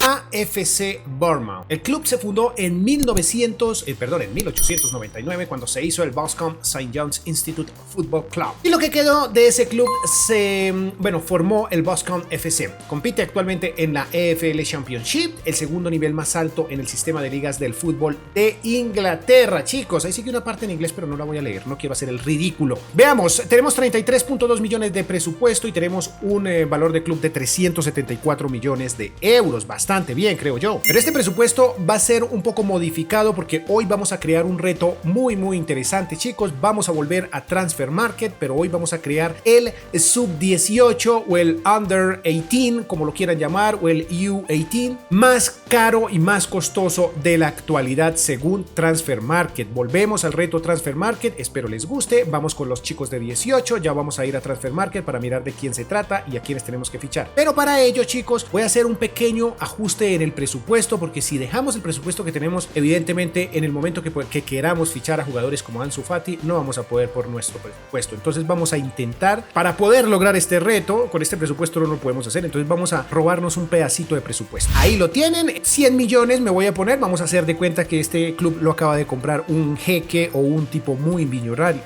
AFC Bournemouth. El club se fundó en 1899 cuando se hizo el Boscombe St. John's Institute Football Club. Y lo que quedó de ese club formó el Boscombe FC. Compite actualmente en la EFL Championship, el segundo nivel más alto en el sistema de ligas del fútbol de Inglaterra. Chicos, ahí sigue una parte en inglés, pero no la voy a leer, no quiero hacer el ridículo. Veamos, tenemos 33.2 millones de presupuesto y tenemos un valor de club de 374 millones de euros. Bastante bien, creo yo. Pero este presupuesto va a ser un poco modificado porque hoy vamos a crear un reto muy interesante, chicos. Vamos a volver a Transfer Market, pero hoy vamos a crear el Sub-18 o el Under 18, como lo quieran llamar, o el U18, más caro y más costoso de la actualidad según Transfer Market. Volvemos al reto Transfer Market, espero les guste. Vamos con los chicos de 18, ya vamos a ir a Transfer Market para mirar de quién se trata y a quiénes tenemos que fichar. Pero para ello, chicos, voy a hacer un pequeño ajuste en el presupuesto, porque si dejamos el presupuesto que tenemos, evidentemente en el momento que queramos fichar a jugadores como Ansu Fati, no vamos a poder por nuestro presupuesto. Entonces vamos a intentar, para poder lograr este reto, con este presupuesto no lo podemos hacer, entonces vamos a robarnos un pedacito de presupuesto. Ahí lo tienen, 100 millones me voy a poner, vamos a hacer de cuenta que este club lo acaba de comprar un jeque o un tipo muy millonario,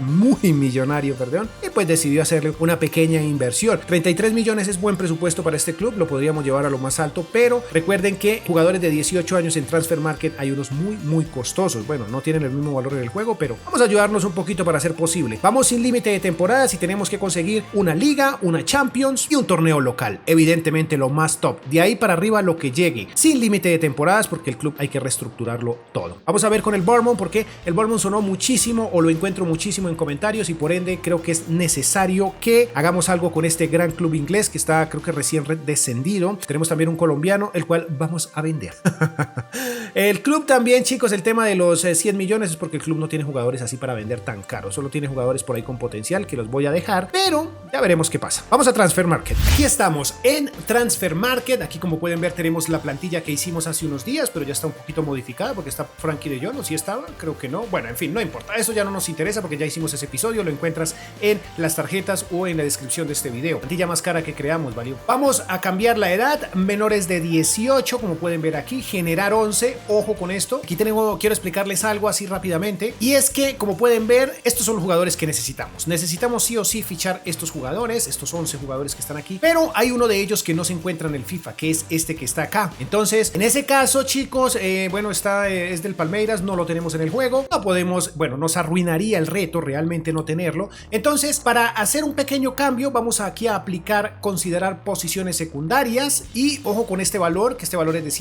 y pues decidió hacerle una pequeña inversión. 33 millones es buen presupuesto para este club, lo podríamos llevar a lo más alto, pero recuerden que jugadores de 18 años en Transfer Market hay unos muy costosos. Bueno, no tienen el mismo valor en el juego, pero vamos a ayudarnos un poquito para hacer posible. Vamos sin límite de temporadas y tenemos que conseguir una liga, una Champions y un torneo local. Evidentemente lo más top. De ahí para arriba lo que llegue. Sin límite de temporadas porque el club hay que reestructurarlo todo. Vamos a ver con el Bournemouth porque el Bournemouth sonó muchísimo o lo encuentro muchísimo en comentarios y por ende creo que es necesario que hagamos algo con este gran club inglés que está, creo que recién descendido. Tenemos también un colombiano, el cual vamos a vender. El club también, chicos, el tema de los 100 millones es porque el club no tiene jugadores así para vender tan caro. Solo tiene jugadores por ahí con potencial que los voy a dejar, pero ya veremos qué pasa. Vamos a Transfer Market. Aquí estamos en Transfer Market. Aquí, como pueden ver, tenemos la plantilla que hicimos hace unos días, pero ya está un poquito modificada porque está Frankie de Jong, ¿o sí estaba? Creo que no. Bueno, en fin, no importa. Eso ya no nos interesa porque ya hicimos ese episodio. Lo encuentras en las tarjetas o en la descripción de este video. Plantilla más cara que creamos, ¿vale? Vamos a cambiar la edad. Menores de 18, como pueden ver aquí. Generar 11. Ojo con esto. Aquí quiero explicarles algo así rápidamente. Y es que, como pueden ver, estos son los jugadores que necesitamos. Necesitamos sí o sí fichar estos jugadores, estos 11 jugadores que están aquí. Pero hay uno de ellos que no se encuentra en el FIFA, que es este que está acá. Entonces, en ese caso, chicos, es del Palmeiras, no lo tenemos en el juego. No podemos, nos arruinaría el reto realmente no tenerlo. Entonces, para hacer un pequeño cambio, vamos aquí a considerar posiciones secundarias. Y ojo con este valor, que este valor es de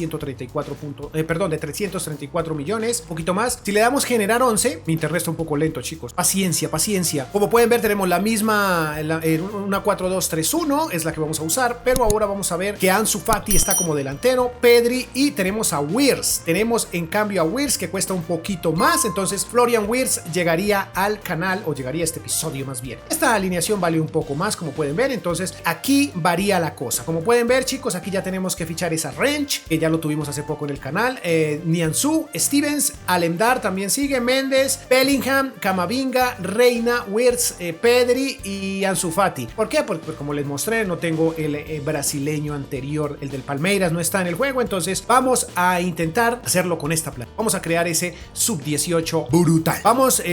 334 millones, un poquito más. Si le damos generar 11, mi internet está un poco lento, chicos. Paciencia. Como pueden ver, tenemos la misma, una 4-2-3-1, es la que vamos a usar, pero ahora vamos a ver que Ansu Fati está como delantero, Pedri, y tenemos a Wirtz. Tenemos en cambio a Wirtz que cuesta un poquito más, entonces Florian Wirtz llegaría al canal, o llegaría a este episodio más bien. Esta alineación vale un poco más, como pueden ver, entonces aquí varía la cosa. Como pueden ver, chicos, aquí ya tenemos que fichar esa Rensch, que ya lo tuvimos hace poco en el canal, Nianzou, Stevens, Alemdar también sigue, Méndez, Bellingham, Camavinga, Reina, Wirtz, Pedri y Ansu Fati. ¿Por qué? Porque como les mostré, no tengo el brasileño anterior, el del Palmeiras no está en el juego, entonces vamos a intentar hacerlo con esta planta. Vamos a crear ese sub-18 brutal.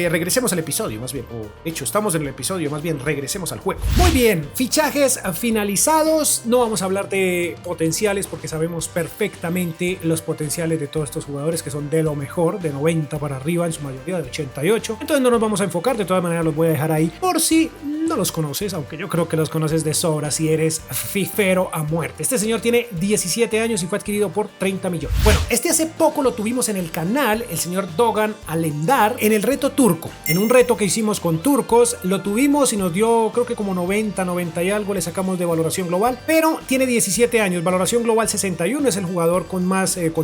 Regresemos al episodio más bien, de hecho estamos en el episodio más bien, regresemos al juego. Muy bien, fichajes finalizados. No vamos a hablar de potenciales porque sabemos perfectamente los potenciales de todos estos jugadores que son de lo mejor, de 90 para arriba, en su mayoría de 88. Entonces no nos vamos a enfocar, de todas maneras los voy a dejar ahí por si no los conoces, aunque yo creo que los conoces de sobra si eres fifero a muerte. Este señor tiene 17 años y fue adquirido por 30 millones. Bueno, este hace poco lo tuvimos en el canal, el señor Doğan Alemdar, en el reto turco. En un reto que hicimos con turcos, lo tuvimos y nos dio creo que como 90 y algo le sacamos de valoración global, pero tiene 17 años, valoración global 61, es el jugador con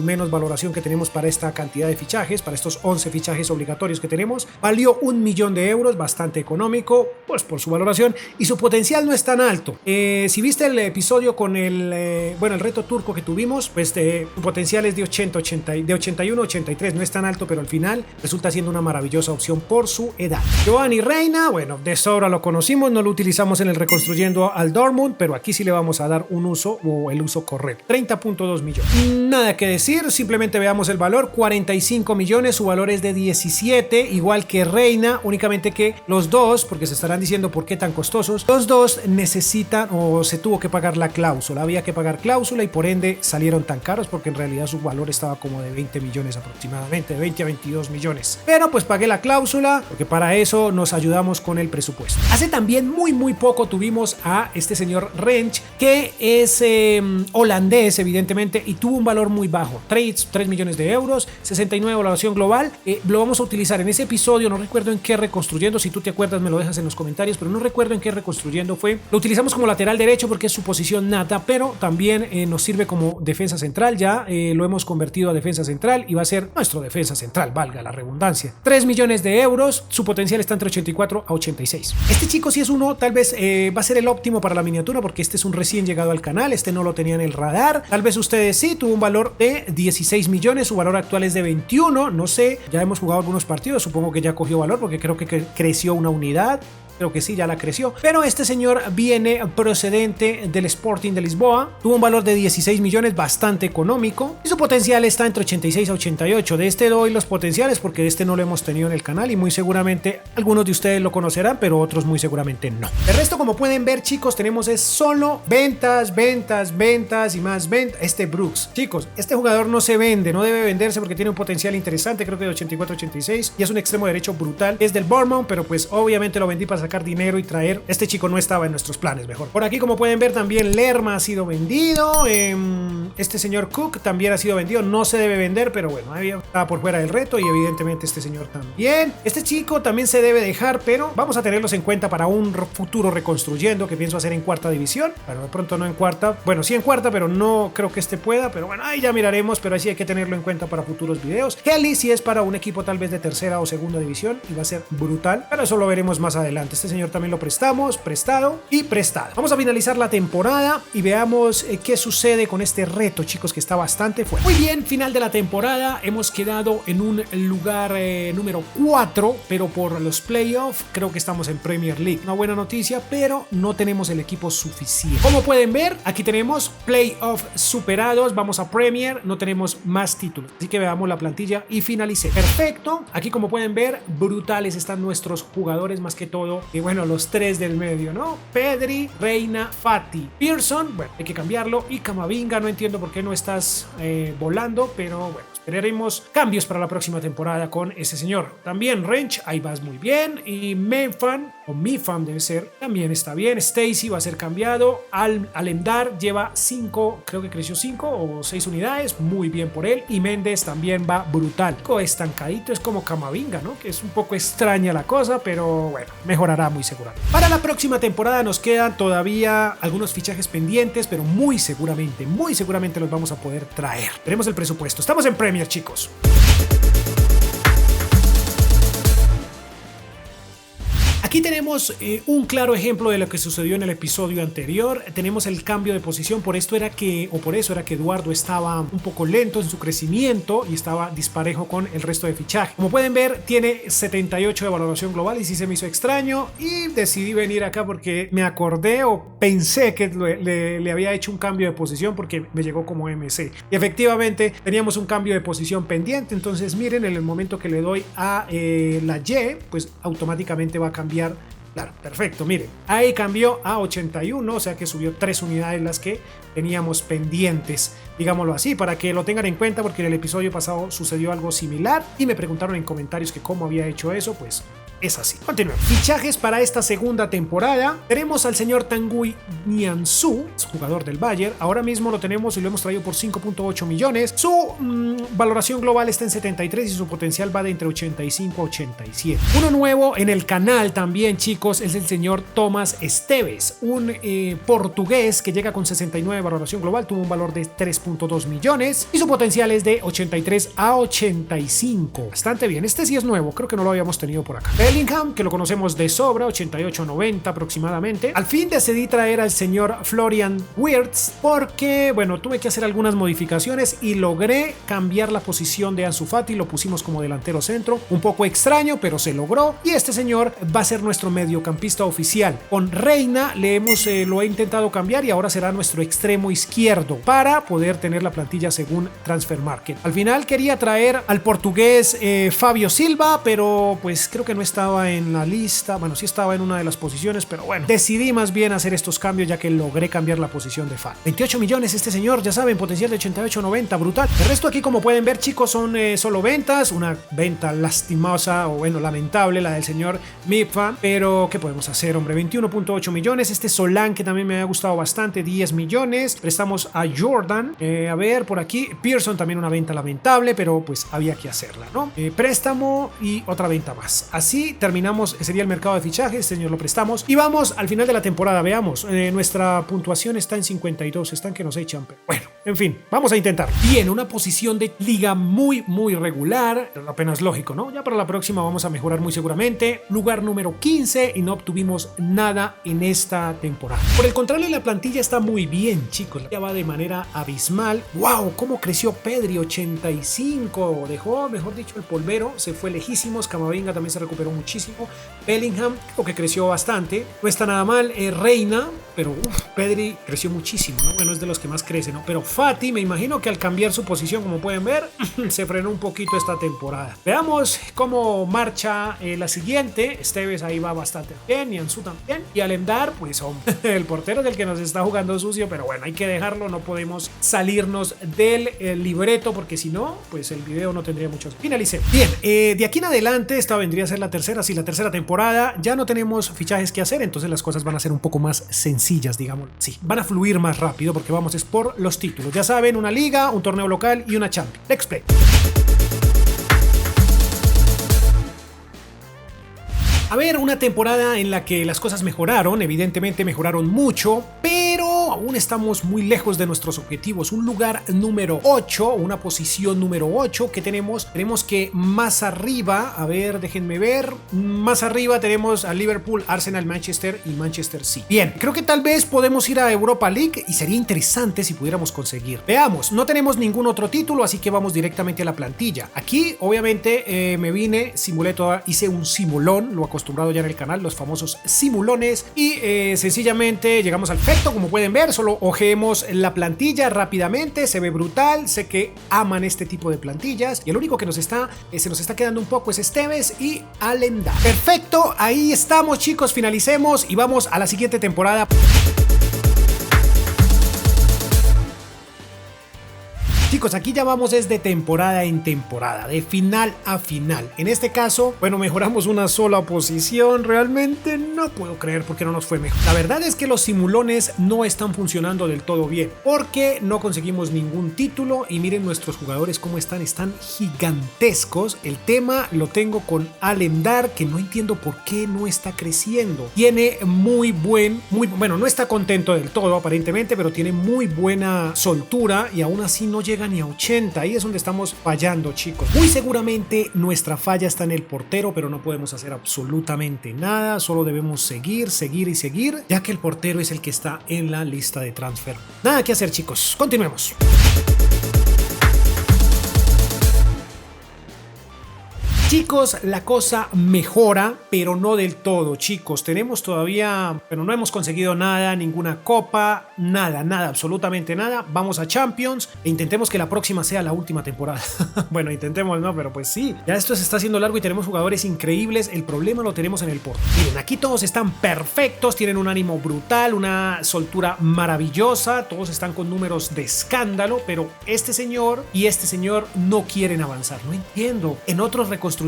menos valoración que tenemos para esta cantidad de fichajes, para estos 11 fichajes obligatorios que tenemos. Valió 1 millón de euros, bastante económico, pues por su valoración, y su potencial no es tan alto. Si viste el episodio con el reto turco que tuvimos, pues su potencial es de 81 83, no es tan alto, pero al final resulta siendo una maravillosa opción por su edad. Giovanni Reina, de sobra lo conocimos, no lo utilizamos en el reconstruyendo al Dortmund, pero aquí sí le vamos a dar un uso o el uso correcto. 30.2 3.2 millones. Nada que decir, simplemente veamos el valor, 45 millones, su valor es de 17, igual que Reina, únicamente que los dos, porque se estarán diciendo por qué tan costosos, los dos necesitan o se tuvo que pagar la cláusula, había que pagar cláusula y por ende salieron tan caros porque en realidad su valor estaba como de 20 millones aproximadamente, de 20 a 22 millones. Pero pues pagué la cláusula porque para eso nos ayudamos con el presupuesto. Hace también muy poco tuvimos a este señor Rensch, que es holandés evidentemente y tuvo un valor muy bajo, 3 millones de euros, 69 valoración global. Lo vamos a utilizar en ese episodio, no recuerdo en qué reconstruyendo, si tú te acuerdas me lo dejas en los comentarios, pero no recuerdo en qué reconstruyendo fue. Lo utilizamos como lateral derecho porque es su posición nata, pero también nos sirve como defensa central, ya lo hemos convertido a defensa central y va a ser nuestro defensa central, valga la redundancia. 3 millones de euros, su potencial está entre 84 a 86. Este chico sí es uno, tal vez va a ser el óptimo para la miniatura porque este es un recién llegado al canal, este no lo tenía en el radar, tal vez ustedes sí, tuvo un valor de 16 millones, su valor actual es de 21, no sé, ya hemos jugado algunos partidos, supongo que ya cogió valor porque creo que creció una unidad. Creo que sí, ya la creció. Pero este señor viene procedente del Sporting de Lisboa. Tuvo un valor de 16 millones, bastante económico. Y su potencial está entre 86 a 88. De este doy los potenciales porque de este no lo hemos tenido en el canal. Y muy seguramente algunos de ustedes lo conocerán, pero otros muy seguramente no. El resto, como pueden ver, chicos, tenemos es solo ventas, ventas, ventas y más ventas. Este Brooks. Chicos, este jugador no se vende, no debe venderse porque tiene un potencial interesante. Creo que de 84 a 86. Y es un extremo derecho brutal. Es del Bournemouth, pero pues obviamente lo vendí para sacar dinero y traer. Este chico no estaba en nuestros planes mejor. Por aquí, como pueden ver, también Lerma ha sido vendido. Este señor Cook también ha sido vendido. No se debe vender, pero bueno, ahí estaba por fuera del reto y evidentemente este señor también. Este chico también se debe dejar, pero vamos a tenerlos en cuenta para un futuro reconstruyendo que pienso hacer en cuarta división. Bueno, de pronto no en cuarta. Bueno, sí en cuarta, pero no creo que este pueda. Pero bueno, ahí ya miraremos, pero así hay que tenerlo en cuenta para futuros videos. Kelly sí es para un equipo tal vez de tercera o segunda división y va a ser brutal, pero eso lo veremos más adelante. Este señor también lo prestamos, prestado y prestado. Vamos a finalizar la temporada y veamos qué sucede con este reto, chicos, que está bastante fuerte. Muy bien, final de la temporada. Hemos quedado en un lugar número 4, pero por los playoffs creo que estamos en Premier League. Una buena noticia, pero no tenemos el equipo suficiente. Como pueden ver, aquí tenemos playoffs superados. Vamos a Premier, no tenemos más títulos. Así que veamos la plantilla y finalicé. Perfecto. Aquí, como pueden ver, brutales están nuestros jugadores, más que todo. Y bueno, los tres del medio, ¿no? Pedri, Reina, Fati, Pearson, bueno, hay que cambiarlo. Y Camavinga, no entiendo por qué no estás volando, pero bueno, esperaremos cambios para la próxima temporada con ese señor. También Rensch, ahí vas muy bien. Y Mefan, o Mifam debe ser, también está bien. Stacy va a ser cambiado. Alemdar lleva 5, creo que creció 5 o 6 unidades, muy bien por él. Y Méndez también va brutal. Estancadito, es como Camavinga, ¿no? Que es un poco extraña la cosa, pero bueno, mejorará muy seguramente. Para la próxima temporada nos quedan todavía algunos fichajes pendientes, pero muy seguramente los vamos a poder traer. Veremos el presupuesto. Estamos en Premier, chicos. Aquí tenemos un claro ejemplo de lo que sucedió en el episodio anterior. Tenemos el cambio de posición, por eso era que Eduardo estaba un poco lento en su crecimiento y estaba disparejo con el resto de fichaje. Como pueden ver, tiene 78 de valoración global y sí se me hizo extraño y decidí venir acá porque me acordé o pensé que le había hecho un cambio de posición porque me llegó como MC. Y efectivamente teníamos un cambio de posición pendiente, entonces miren, en el momento que le doy a la Y, pues automáticamente va a cambiar. Claro, perfecto, miren, ahí cambió a 81, o sea que subió 3 unidades las que teníamos pendientes, digámoslo así, para que lo tengan en cuenta, porque en el episodio pasado sucedió algo similar y me preguntaron en comentarios que cómo había hecho eso. Pues es así. Continuemos. Fichajes para esta segunda temporada. Tenemos al señor Tanguy Nianzou, jugador del Bayern. Ahora mismo lo tenemos y lo hemos traído por 5.8 millones. Su valoración global está en 73 y su potencial va de entre 85 a 87. Uno nuevo en el canal también, chicos, es el señor Tomás Esteves, un portugués que llega con 69 de valoración global, tuvo un valor de 3.2 millones y su potencial es de 83 a 85. Bastante bien. Este sí es nuevo, creo que no lo habíamos tenido por acá. Bellingham, que lo conocemos de sobra, 88-90 aproximadamente. Al fin decidí traer al señor Florian Wirtz porque, bueno, tuve que hacer algunas modificaciones y logré cambiar la posición de Ansu Fati, lo pusimos como delantero centro, un poco extraño, pero se logró, y este señor va a ser nuestro mediocampista oficial. Con Reina lo he intentado cambiar y ahora será nuestro extremo izquierdo para poder tener la plantilla según Transfermarkt. Al final quería traer al portugués Fabio Silva, pero pues creo que no estaba en la lista. Bueno, sí estaba en una de las posiciones, pero bueno, decidí más bien hacer estos cambios ya que logré cambiar la posición de Fati. 28 millones este señor, ya saben, potencial de 88-90, brutal. El resto aquí, como pueden ver, chicos, son solo ventas, una venta lastimosa o bueno, lamentable, la del señor Mipfa, pero ¿qué podemos hacer, hombre? 21.8 millones, este Solán que también me ha gustado bastante, 10 millones, prestamos a Jordan, a ver, por aquí, Pearson también una venta lamentable, pero pues había que hacerla, ¿no? Préstamo y otra venta más. Así terminamos, sería el mercado de fichajes, este señor lo prestamos y vamos al final de la temporada, veamos, nuestra puntuación está en 52, están que nos echan, pero bueno, en fin, vamos a intentar. Bien, una posición de liga muy regular, pero apenas lógico, ¿no? Ya para la próxima vamos a mejorar muy seguramente. Lugar número 15 y no obtuvimos nada en esta temporada. Por el contrario, la plantilla está muy bien, chicos, ya va de manera abismal. ¡Wow! ¿Cómo creció Pedri? 85, dejó, mejor dicho, el polvero, se fue lejísimos. Camavinga también se recuperó muchísimo. Bellingham, creo que creció bastante, no está nada mal. Reina, pero Pedri creció muchísimo, ¿no? Bueno, es de los que más crece, ¿no? Pero Fati, me imagino que al cambiar su posición, como pueden ver, se frenó un poquito esta temporada. Veamos cómo marcha la siguiente. Esteves ahí va bastante bien, y Ansu también, y Alemdar, pues hombre, el portero es el que nos está jugando sucio, pero bueno, hay que dejarlo, no podemos salirnos del libreto porque si no, pues el video no tendría mucho. Finalicé. Bien, de aquí en adelante esta vendría a ser la tercera, sí, la tercera temporada. Ya no tenemos fichajes que hacer, entonces las cosas van a ser un poco más sencillas, digamos. Sí, van a fluir más rápido porque vamos es por los títulos. Ya saben, una liga, un torneo local y una Champions. Let's play. A ver, una temporada en la que las cosas mejoraron, evidentemente mejoraron mucho, pero aún estamos muy lejos de nuestros objetivos. Un lugar número 8, una posición número 8 que tenemos que más arriba, a ver, déjenme ver, más arriba tenemos a Liverpool, Arsenal, Manchester y Manchester City. Bien, creo que tal vez podemos ir a Europa League y sería interesante si pudiéramos conseguir. Veamos, no tenemos ningún otro título, así que vamos directamente a la plantilla. Aquí, obviamente, me vine, simulé toda, hice un simulón, lo acostumbrado ya en el canal, los famosos simulones, y sencillamente llegamos al efecto, como pueden ver, solo ojeemos la plantilla rápidamente, se ve brutal, sé que aman este tipo de plantillas, y el único que se nos está quedando un poco es Esteves y Alemdar. Perfecto, ahí estamos, chicos, finalicemos y vamos a la siguiente temporada. Chicos, aquí ya vamos desde temporada en temporada, de final a final. En este caso, bueno, mejoramos una sola posición. Realmente no puedo creer por qué no nos fue mejor. La verdad es que los simulones no están funcionando del todo bien, porque no conseguimos ningún título. Y miren nuestros jugadores cómo están gigantescos. El tema lo tengo con Alemdar, que no entiendo por qué no está creciendo. Tiene bueno, no está contento del todo aparentemente, pero tiene muy buena soltura y aún así no llega ni a 80. Ahí es donde estamos fallando, chicos. Muy seguramente nuestra falla está en el portero, pero no podemos hacer absolutamente nada. Solo debemos seguir y seguir, ya que el portero es el que está en la lista de transfer. Nada que hacer, chicos. Continuemos. Chicos, la cosa mejora, pero no del todo, chicos. Tenemos todavía, pero no hemos conseguido nada, ninguna copa, nada, absolutamente nada. Vamos a Champions e intentemos que la próxima sea la última temporada. Bueno, intentemos, ¿no? Pero pues sí, ya esto se está haciendo largo y tenemos jugadores increíbles. El problema lo tenemos en el portero. Miren, aquí todos están perfectos, tienen un ánimo brutal, una soltura maravillosa, todos están con números de escándalo, pero este señor y este señor no quieren avanzar. No entiendo. En otros reconstrucciones,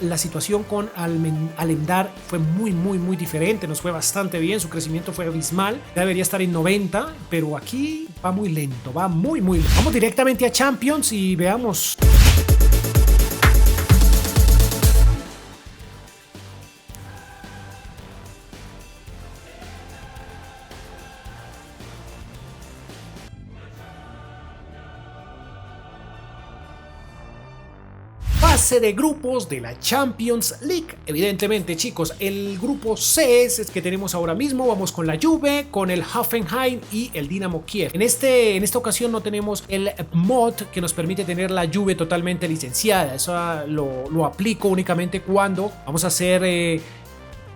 la situación con Alemdar fue muy diferente, nos fue bastante bien, su crecimiento fue abismal, ya debería estar en 90, pero aquí va muy lento, va muy lento. Vamos directamente a Champions y veamos. fase de grupos de la Champions League. Evidentemente, chicos, el grupo C es el que tenemos ahora mismo. Vamos con la Juve, con el Hoffenheim y el Dinamo Kiev. En esta ocasión no tenemos el mod que nos permite tener la Juve totalmente licenciada. Eso lo aplico únicamente cuando vamos a hacer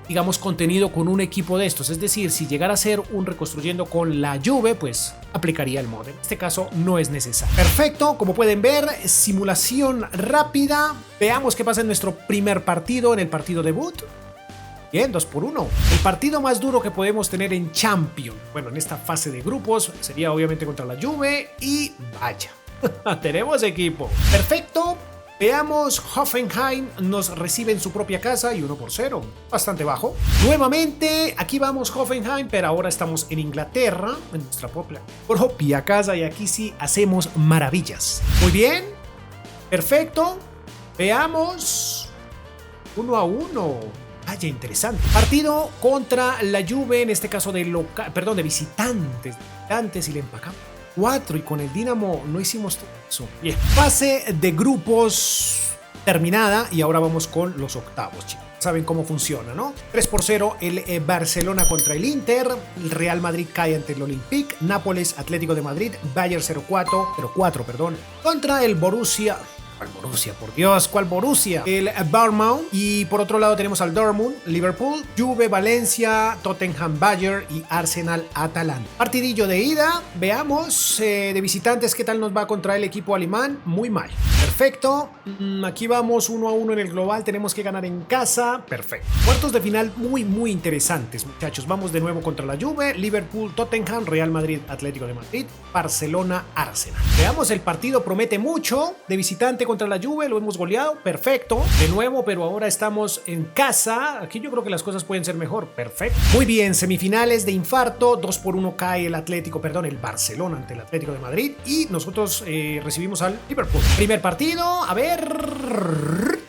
digamos, contenido con un equipo de estos. Es decir, si llegara a ser un reconstruyendo con la Juve, pues aplicaría el mod. En este caso no es necesario. Perfecto, como pueden ver, simulación rápida. Veamos qué pasa en nuestro primer partido, en el partido debut. Bien, 2-1. El partido más duro que podemos tener en Champions, bueno, en esta fase de grupos, sería obviamente contra la Juve y vaya, tenemos equipo. Perfecto. Veamos, Hoffenheim nos recibe en su propia casa y 1-0, bastante bajo. Nuevamente, aquí vamos Hoffenheim, pero ahora estamos en Inglaterra, en nuestra propia casa, y aquí sí hacemos maravillas. Muy bien, perfecto. Veamos, 1-1. Vaya, interesante. Partido contra la Juve, en este caso de visitantes, y le empacamos 4 y con el Dinamo no hicimos todo eso. Bien. Fase de grupos terminada y ahora vamos con los octavos, chicos. Saben cómo funciona, ¿no? 3-0 el Barcelona contra el Inter, el Real Madrid cae ante el Olympique, Nápoles, Atlético de Madrid, Bayern 0-4, contra el Borussia. ¿Cuál Borussia? Por Dios, ¿cuál Borussia? El Bournemouth. Y por otro lado tenemos al Dortmund, Liverpool, Juve, Valencia, Tottenham, Bayern y Arsenal, Atalanta. Partidillo de ida. Veamos de visitantes qué tal nos va contra el equipo alemán. Muy mal. Perfecto. Aquí vamos 1-1 en el global. Tenemos que ganar en casa. Perfecto. Cuartos de final muy interesantes, muchachos. Vamos de nuevo contra la Juve, Liverpool, Tottenham, Real Madrid, Atlético de Madrid, Barcelona, Arsenal. Veamos, el partido promete mucho. De visitante contra la Juve, lo hemos goleado, perfecto, de nuevo, pero ahora estamos en casa, aquí yo creo que las cosas pueden ser mejor, perfecto. Muy bien, semifinales de infarto, 2-1 cae el Barcelona ante el Atlético de Madrid y nosotros recibimos al Liverpool. Primer partido, a ver...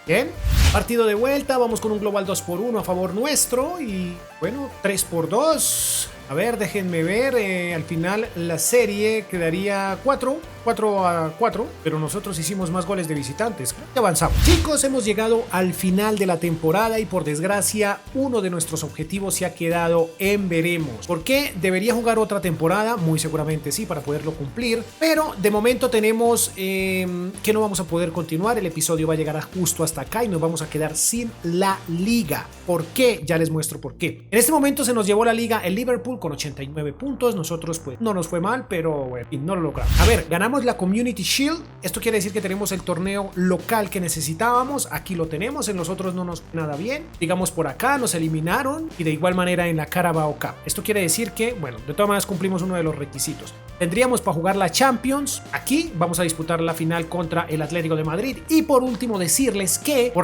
Bien, partido de vuelta, vamos con un global 2-1 a favor nuestro y bueno, 3-2. A ver, déjenme ver, al final la serie quedaría 4-4, pero nosotros hicimos más goles de visitantes. Creo que avanzamos. Chicos, hemos llegado al final de la temporada y por desgracia uno de nuestros objetivos se ha quedado en veremos. ¿Por qué? ¿Debería jugar otra temporada? Muy seguramente sí, para poderlo cumplir, pero de momento tenemos que no vamos a poder continuar. El episodio va a llegar justo hasta acá y nos vamos a quedar sin la liga. ¿Por qué? Ya les muestro por qué. En este momento se nos llevó la liga el Liverpool con 89 puntos, nosotros pues no nos fue mal, pero bueno, no lo logramos. A ver, ganamos la Community Shield, esto quiere decir que tenemos el torneo local que necesitábamos, aquí lo tenemos, en los otros no nos fue nada bien, digamos por acá nos eliminaron y de igual manera en la Carabao Cup. Esto quiere decir que, bueno, de todas maneras cumplimos uno de los requisitos. Tendríamos para jugar la Champions, aquí vamos a disputar la final contra el Atlético de Madrid y por último decirles que,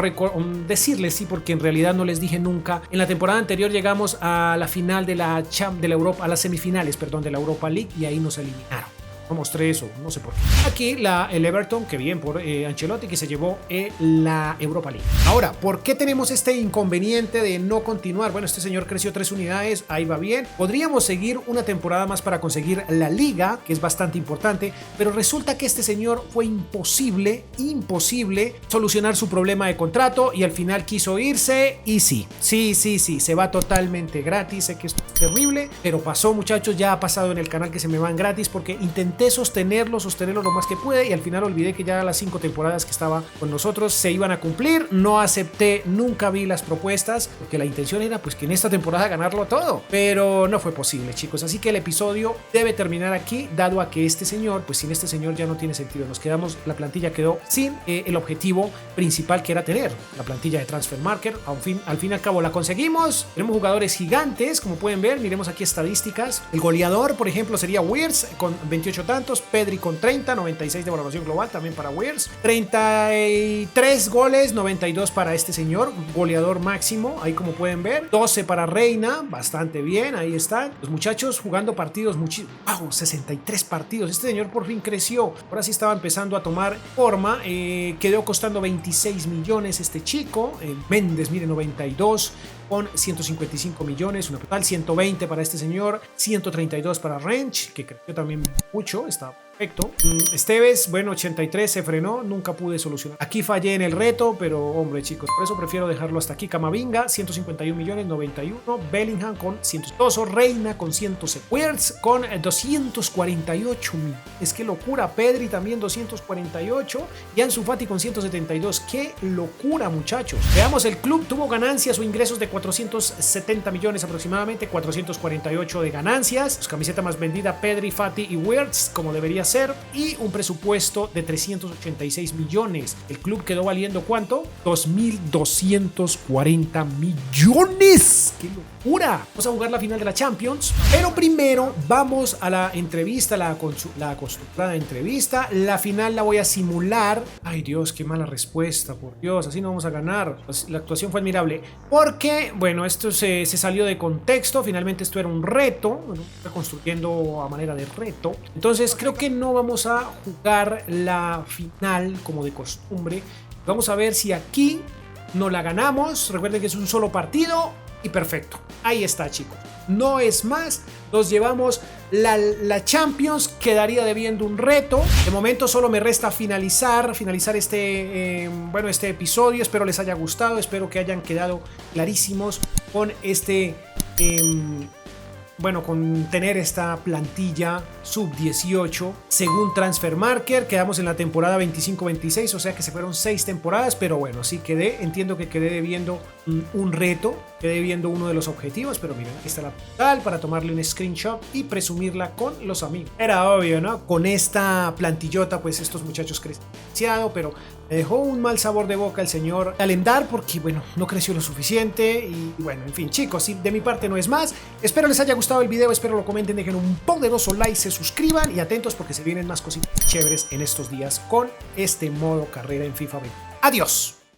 sí, porque en realidad no les dije nunca, en la temporada anterior llegamos a la final de la Europa, a las semifinales, perdón, de la Europa League y ahí nos eliminaron. No mostré eso, no sé por qué. Aquí el Everton, que bien por Ancelotti, que se llevó la Europa League. Ahora, ¿por qué tenemos este inconveniente de no continuar? Bueno, este señor creció 3 unidades, ahí va bien. Podríamos seguir una temporada más para conseguir la liga, que es bastante importante, pero resulta que este señor fue imposible solucionar su problema de contrato y al final quiso irse y sí, se va totalmente gratis. Sé que esto es terrible, pero pasó, muchachos, ya ha pasado en el canal que se me van gratis porque intenté sostenerlo lo más que pude y al final olvidé que ya las 5 temporadas que estaba con nosotros se iban a cumplir. No acepté, nunca vi las propuestas porque la intención era pues que en esta temporada ganarlo todo, pero no fue posible, chicos, así que el episodio debe terminar aquí, dado a que este señor, pues sin este señor ya no tiene sentido, la plantilla quedó sin el objetivo principal que era tener la plantilla de Transfer Market. Al fin y al cabo la conseguimos, tenemos jugadores gigantes, como pueden ver, miremos aquí estadísticas. El goleador, por ejemplo, sería Wirtz con 28 tantos, Pedri con 30, 96 de valoración global también para Wirtz, 33 goles, 92 para este señor, goleador máximo, ahí como pueden ver, 12 para Reina, bastante bien, ahí están los muchachos jugando partidos, wow, 63 partidos, este señor por fin creció, ahora sí estaba empezando a tomar forma, quedó costando 26 millones este chico, Méndez, mire, 92 con 155 millones, una total 120 para este señor, 132 para Rensch, que creció también mucho, está Perfecto. Esteves, bueno, 83 se frenó, nunca pude solucionar. Aquí fallé en el reto, pero hombre, chicos, por eso prefiero dejarlo hasta aquí. Camavinga, 151 millones, 91. Bellingham con 102. Reina con 106. Wirtz con 248 mil. Es que locura. Pedri también 248. Y Ansu Fati con 172. Qué locura, muchachos. Veamos, el club tuvo ganancias o ingresos de 470 millones aproximadamente, 448 de ganancias. Pues, camiseta más vendida, Pedri, Fati y Wirtz, como debería ser, y un presupuesto de 386 millones. El club quedó valiendo ¿cuánto? 2.240 millones. ¡Qué locura! Vamos a jugar la final de la Champions, pero primero vamos a la entrevista, la acostumbrada entrevista. La final la voy a simular. Ay Dios, qué mala respuesta, por Dios, así no vamos a ganar. Pues la actuación fue admirable, porque, bueno, esto se salió de contexto. Finalmente esto era un reto, bueno, está construyendo a manera de reto. Entonces creo que no vamos a jugar la final como de costumbre. Vamos a ver si aquí no la ganamos. Recuerden que es un solo partido y perfecto. Ahí está, chicos. No es más. Nos llevamos la Champions. Quedaría debiendo un reto. De momento solo me resta finalizar este episodio. Espero les haya gustado. Espero que hayan quedado clarísimos con con tener esta plantilla sub-18 según Transfermarkt. Quedamos en la temporada 25-26, o sea que se fueron 6 temporadas, pero bueno, sí entiendo que quedé debiendo un reto, quedé debiendo uno de los objetivos, pero miren, aquí está la portal para tomarle un screenshot y presumirla con los amigos. Era obvio, ¿no? Con esta plantillota, pues estos muchachos crecen demasiado, pero me dejó un mal sabor de boca el señor Calendar, porque bueno, no creció lo suficiente y bueno, en fin, chicos, de mi parte no es más. Espero les haya gustado el video, espero lo comenten, dejen un poderoso like, se suscriban y atentos porque se vienen más cositas chéveres en estos días con este modo carrera en FIFA 20. Adiós.